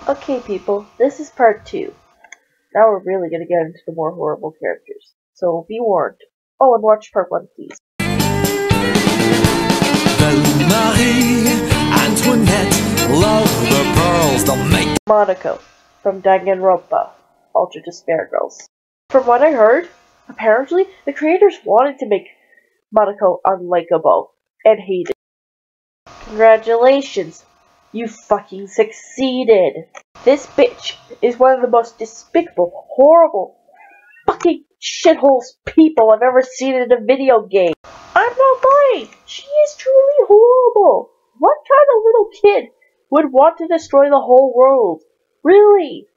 Okay, people, this is part 2. Now we're really gonna get into the more horrible characters. So be warned. Oh, and watch part 1, please. Belle Marie Antoinette love the pearls that make Monaco from Danganronpa, Ultra Despair Girls. From what I heard, apparently the creators wanted to make Monaco unlikable and hated. Congratulations, you fucking succeeded! This bitch is one of the most despicable, horrible, fucking shitholes people I've ever seen in a video game. I'm not lying. She is truly horrible. What kind of little kid would want to destroy the whole world? Really?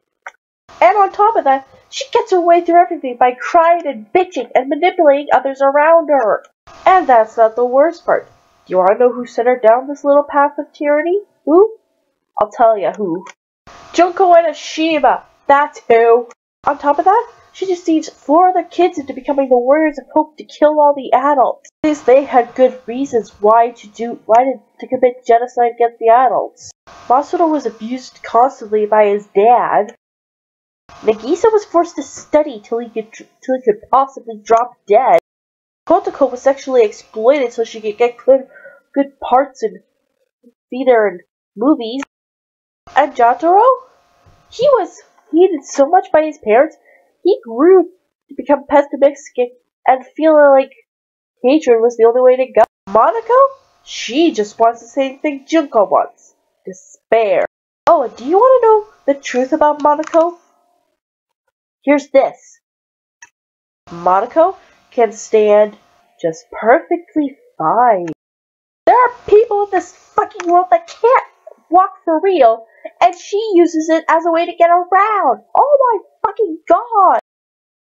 And on top of that, she gets her way through everything by crying and bitching and manipulating others around her. And that's not the worst part. Do you want to know who sent her down this little path of tyranny? Who? I'll tell you who. Junko Enoshima, that's who. On top of that, she deceives 4 other kids into becoming the warriors of hope to kill all the adults. Because they had good reasons why to commit genocide against the adults. Masuno was abused constantly by his dad. Nagisa was forced to study till he could possibly drop dead. Kotoko was sexually exploited so she could get good parts in theater and movies. And Jotaro? He was hated so much by his parents, he grew to become pessimistic and feeling like hatred was the only way to go. Monaco? She just wants the same thing Junko wants. Despair. Oh, and do you want to know the truth about Monaco? Here's this. Monaco can stand just perfectly fine. There are people in this fucking world that can't walk for real, and she uses it as a way to get around. Oh my fucking god!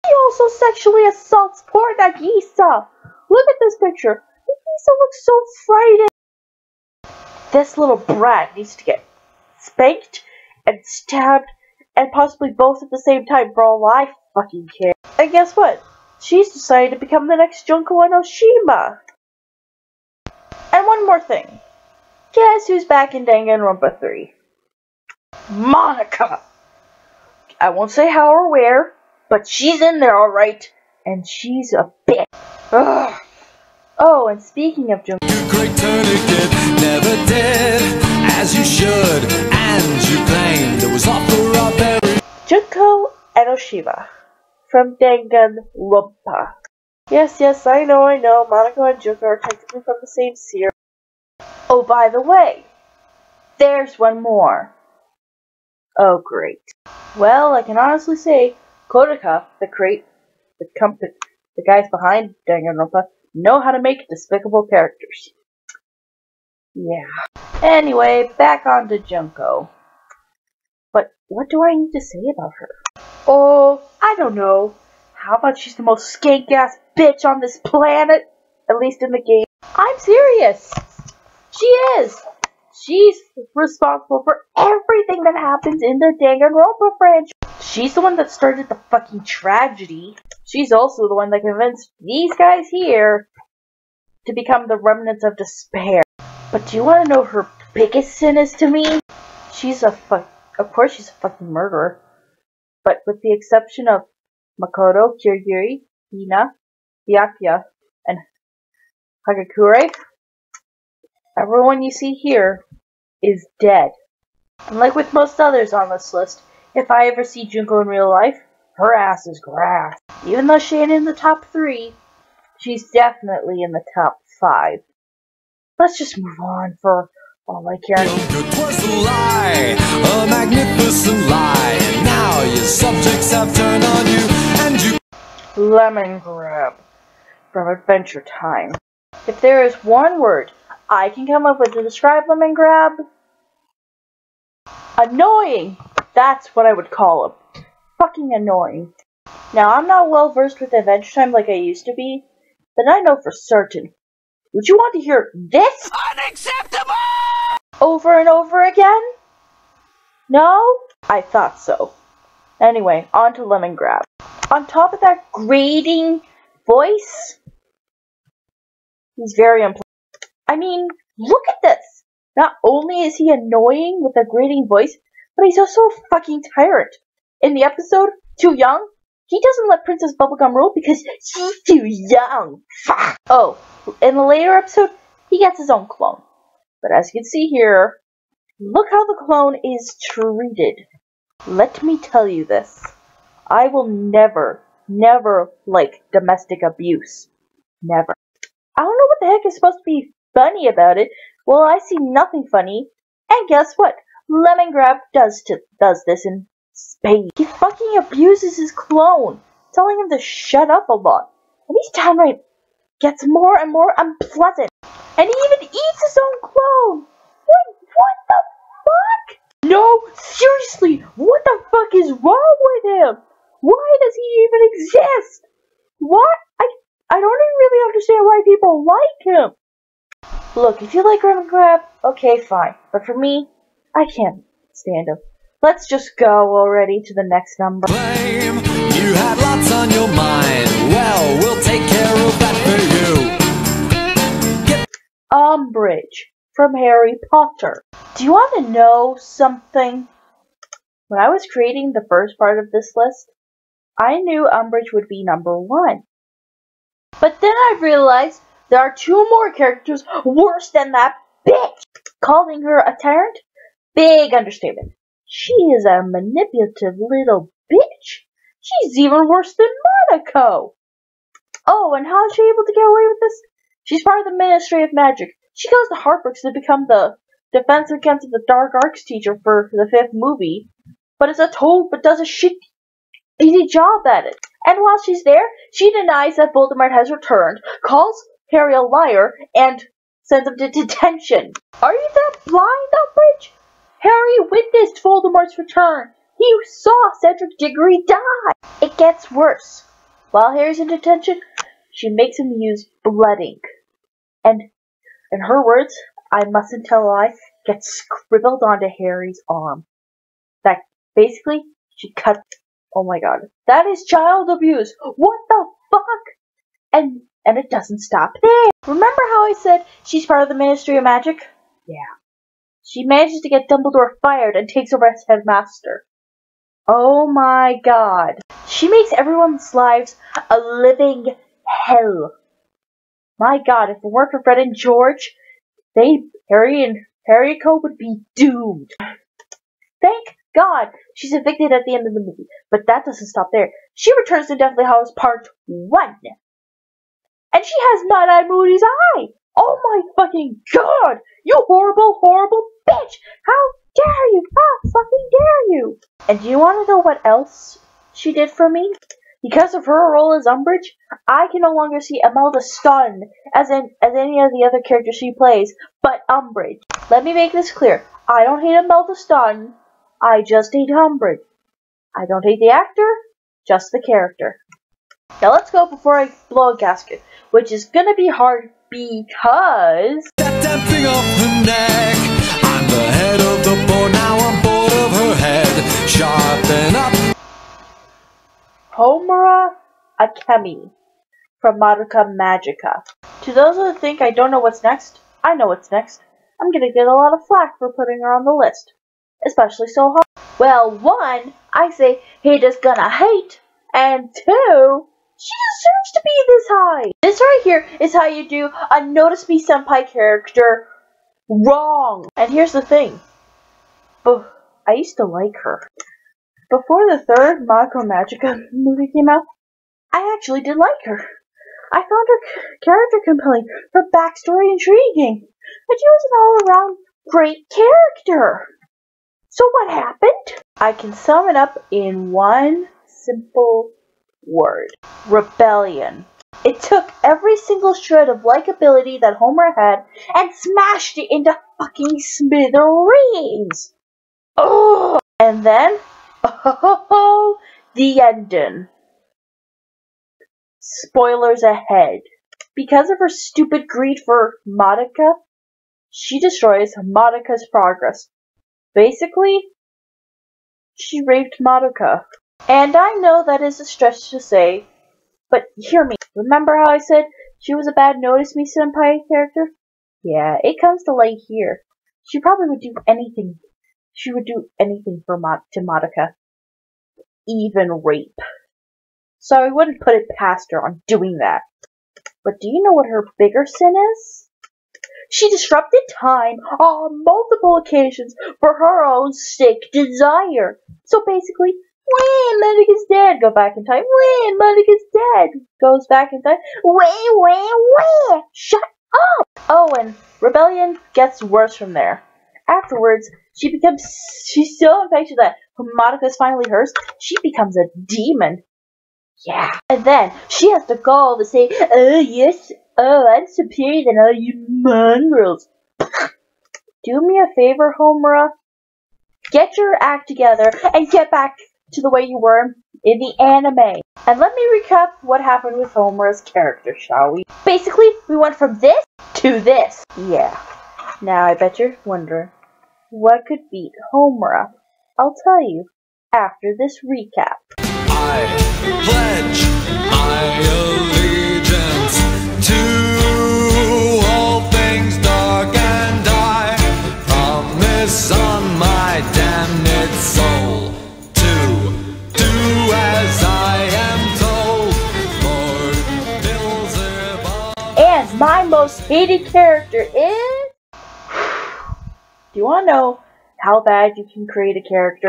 She also sexually assaults poor Nagisa. Look at this picture. Nagisa looks so frightened. This little brat needs to get spanked and stabbed and possibly both at the same time for all I fucking care. And guess what? She's decided to become the next Junko Enoshima. And one more thing. Guess who's back in Danganronpa 3? Monica! I won't say how or where, but she's in there alright. And she's a bitch. Ugh. Oh, and speaking of Junko, great tourniquet, never did as you should, and you claimed it was off for a very Junko Enoshima from Danganronpa. Yes, I know, Monaco and Junko are technically from the same series. Oh, by the way, there's one more. Oh, great. Well, I can honestly say, Kodaka, the guys behind Danganronpa, know how to make despicable characters. Yeah. Anyway, back on to Junko. But what do I need to say about her? Oh, I don't know. How about she's the most skank-ass bitch on this planet? At least in the game. I'm serious. She is. She's responsible for everything that happens in the Danganronpa franchise. She's the one that started the fucking tragedy. She's also the one that convinced these guys here to become the remnants of despair. But do you want to know her biggest sin is to me? Of course she's a fucking murderer. But with the exception of Makoto, Kirigiri, Hina, Byakuya, and Hagakure, everyone you see here is dead. And like with most others on this list, if I ever see Junko in real life, her ass is grass. Even though she ain't in the top 3, she's definitely in the top 5. Let's just move on for all I care. Twas a lie, a magnificent lie. And now your subjects have turned on you, and you Lemon Grab from Adventure Time. If there is one word I can come up with to describe Lemon Grab, annoying. That's what I would call him. Fucking annoying. Now, I'm not well versed with Adventure Time like I used to be, but I know for certain. Would you want to hear this? unacceptable! Over and over again? No? I thought so. Anyway, on to Lemon Grab. On top of that grating voice, he's very unpleasant. I mean, look at this! Not only is he annoying with a grating voice, but he's also a fucking tyrant. In the episode, Too Young, he doesn't let Princess Bubblegum rule because she's too young. Fuck. Oh, in the later episode, he gets his own clone. But as you can see here, look how the clone is treated. Let me tell you this. I will never like domestic abuse. Never. I don't know what the heck is supposed to be funny about it. Well, I see nothing funny. And guess what? Lemongrab does this in spades. He fucking abuses his clone, telling him to shut up a lot. And each time it gets more and more unpleasant. And he even eats his own clone. What the fuck? No, seriously, what the fuck is wrong with him? Why does he even exist? What? I don't even really understand why people like him. Look, if you like Lemongrab, okay, fine. But for me, I can't stand him. Let's just go already to the next number. Claim you had lots on your mind. Well, we'll take care of that for you. Umbridge from Harry Potter. Do you want to know something? When I was creating the first part of this list, I knew Umbridge would be number 1. But then I realized there are 2 more characters worse than that bitch. Calling her a tyrant? Big understatement. She is a manipulative little bitch. She's even worse than Monaco. Oh, and how is she able to get away with this? She's part of the Ministry of Magic. She goes to Hogwarts to become the Defense Against the Dark Arts teacher for the 5th movie. But does a shitty job at it. And while she's there, she denies that Voldemort has returned, calls Harry a liar, and sends him to detention. Are you that blind, Umbridge? Harry witnessed Voldemort's return. He saw Cedric Diggory die. It gets worse. While Harry's in detention, she makes him use blood ink. And in her words, I mustn't tell a lie, gets scribbled onto Harry's arm. That basically, she cut. Oh my god. That is child abuse. What the fuck? And it doesn't stop there. Remember how I said she's part of the Ministry of Magic? Yeah. She manages to get Dumbledore fired and takes over as headmaster. Oh my god. She makes everyone's lives a living hell. My god, if it weren't for Fred and George, Harry and Harrico would be doomed. Thank God she's evicted at the end of the movie. But that doesn't stop there. She returns to Deathly Hallows Part 1. And she has Mad-Eye Moody's eye. Oh my fucking god! You horrible, horrible bitch! How dare you! How fucking dare you! And do you want to know what else she did for me? Because of her role as Umbridge, I can no longer see Imelda Staunton as any of the other characters she plays, but Umbridge. Let me make this clear. I don't hate Imelda Staunton. I just hate Umbridge. I don't hate the actor, just the character. Now let's go before I blow a gasket, which is gonna be hard because... That damn thing off her neck. I'm the head of the board, now I'm bored of her head. Sharpen up. Homura Akemi from Madoka Magica. To those who think I don't know what's next, I know what's next. I'm gonna get a lot of flack for putting her on the list. Especially so hard. Well, 1, I say haters gonna hate, and 2, she deserves to be this high. This right here is how you do a Notice Me Senpai character wrong. And here's the thing. I used to like her. Before the 3rd Madoka Magica movie came out, I actually did like her. I found her character compelling, her backstory intriguing, and she was an all-around great character. So what happened? I can sum it up in one simple word. Rebellion. It took every single shred of likability that Homer had and smashed it into fucking smithereens. Ugh. And then, the ending. Spoilers ahead. Because of her stupid greed for Madoka, she destroys Madoka's progress. Basically, she raped Madoka. And I know that is a stretch to say, but hear me. Remember how I said she was a bad Notice Me Senpai character? Yeah, it comes to light here. She probably would do anything She would do anything for to Madoka, even rape. So I wouldn't put it past her on doing that. But do you know what her bigger sin is? She disrupted time on multiple occasions for her own sick desire. So basically, when Madoka's dead, go back in time. When Madoka's dead, goes back in time. When. Shut up! Oh, and rebellion gets worse from there. Afterwards, she's so impatient that when Madoka's finally hers, she becomes a demon. Yeah. And then she has the gall to say, oh yes, oh, I'm superior than all you mongrels. Do me a favor, Homura. Get your act together and get back to the way you were in the anime. And let me recap what happened with Homura's character, shall we? Basically, we went from this to this. Yeah. Now I bet you're wondering, what could beat Homura? I'll tell you after this recap. I pledge my allegiance to all things dark, and I promise on my damned soul to do as I am told. Lord Beelzebub. And my most hated character is... Do you want to know how bad you can create a character?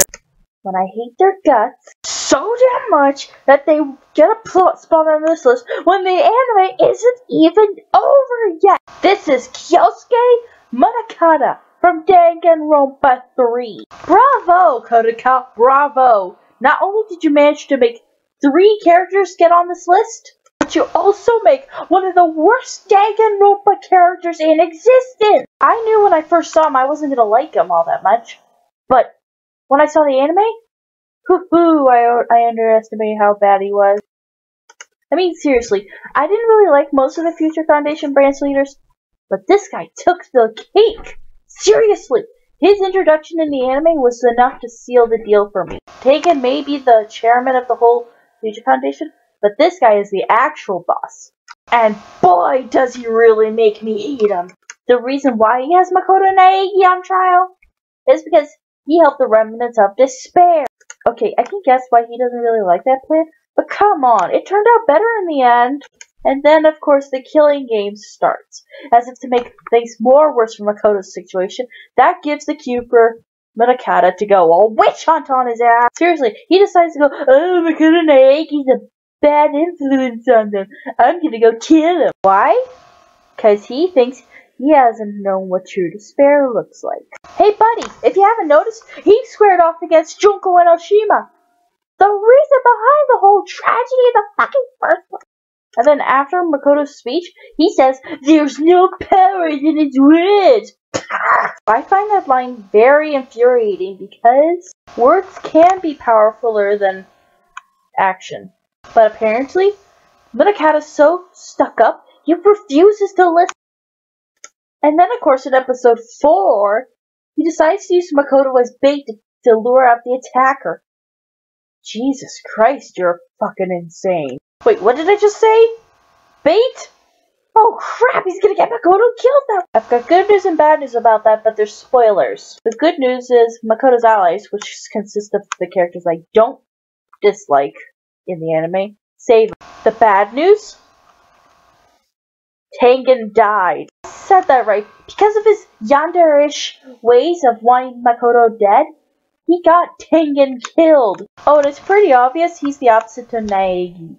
When I hate their guts so damn much that they get a plot spot on this list when the anime isn't even over yet. This is Kyosuke Munakata from Danganronpa 3. Bravo, Kodaka, bravo! Not only did you manage to make 3 characters get on this list, but you also make one of the worst Danganronpa characters in existence. I knew when I first saw him I wasn't going to like him all that much, but when I saw the anime, I underestimated how bad he was. I mean, seriously, I didn't really like most of the Future Foundation branch leaders, but this guy took the cake! Seriously! His introduction in the anime was enough to seal the deal for me. Tegan may be the chairman of the whole Future Foundation, but this guy is the actual boss. And boy, does he really make me hate him! The reason why he has Makoto Naegi on trial is because he helped the remnants of despair. Okay, I can guess why he doesn't really like that plan, but come on, it turned out better in the end. And then, of course, the killing game starts. As if to make things more worse for Makoto's situation, that gives the cue for Munakata to go all witch hunt on his ass. Seriously, he decides to go, oh, Makoto Naeki's a bad influence on them. I'm gonna go kill him. Why? Because he thinks he hasn't known what true despair looks like. Hey buddy, if you haven't noticed, he squared off against Junko and Oshima. The reason behind the whole tragedy in the fucking first place. And then after Makoto's speech, he says, there's no power in his words. I find that line very infuriating because words can be powerfuler than action. But apparently, Munakata's so stuck up, he refuses to listen. And then, of course, in episode 4, he decides to use Makoto as bait to lure out the attacker. Jesus Christ, you're fucking insane. Wait, what did I just say? Bait? Oh crap, he's gonna get Makoto killed now! I've got good news and bad news about that, but there's spoilers. The good news is Makoto's allies, which consist of the characters I don't dislike in the anime, save him. The bad news? Tengen died. I said that right. Because of his yandere-ish ways of wanting Makoto dead, he got Tengen killed. Oh, and it's pretty obvious he's the opposite to Naegi.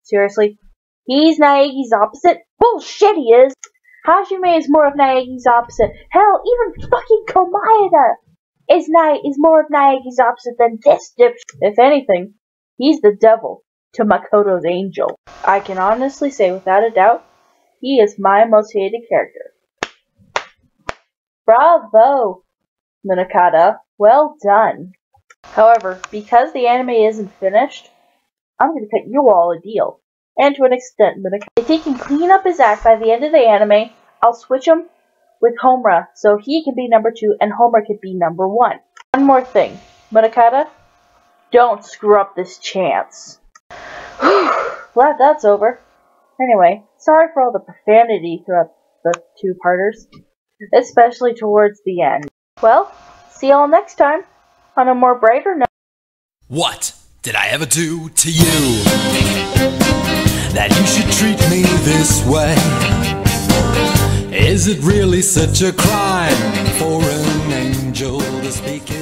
Seriously? He's Naegi's opposite? Bullshit he is! Hajime is more of Naegi's opposite. Hell, even fucking Komayada is more of Naegi's opposite than this dipshit. If anything, he's the devil to Makoto's angel. I can honestly say without a doubt, he is my most hated character. Bravo, Munakata. Well done. However, because the anime isn't finished, I'm going to cut you all a deal. And to an extent, Munakata. If he can clean up his act by the end of the anime, I'll switch him with Homura, so he can be number 2 and Homura can be number 1. One more thing. Munakata, don't screw up this chance. Glad that's over. Anyway, sorry for all the profanity throughout the 2-parters, especially towards the end. Well, See y'all next time on a more brighter note. What did I ever do to you that you should treat me this way? Is it really such a crime for an angel to speak in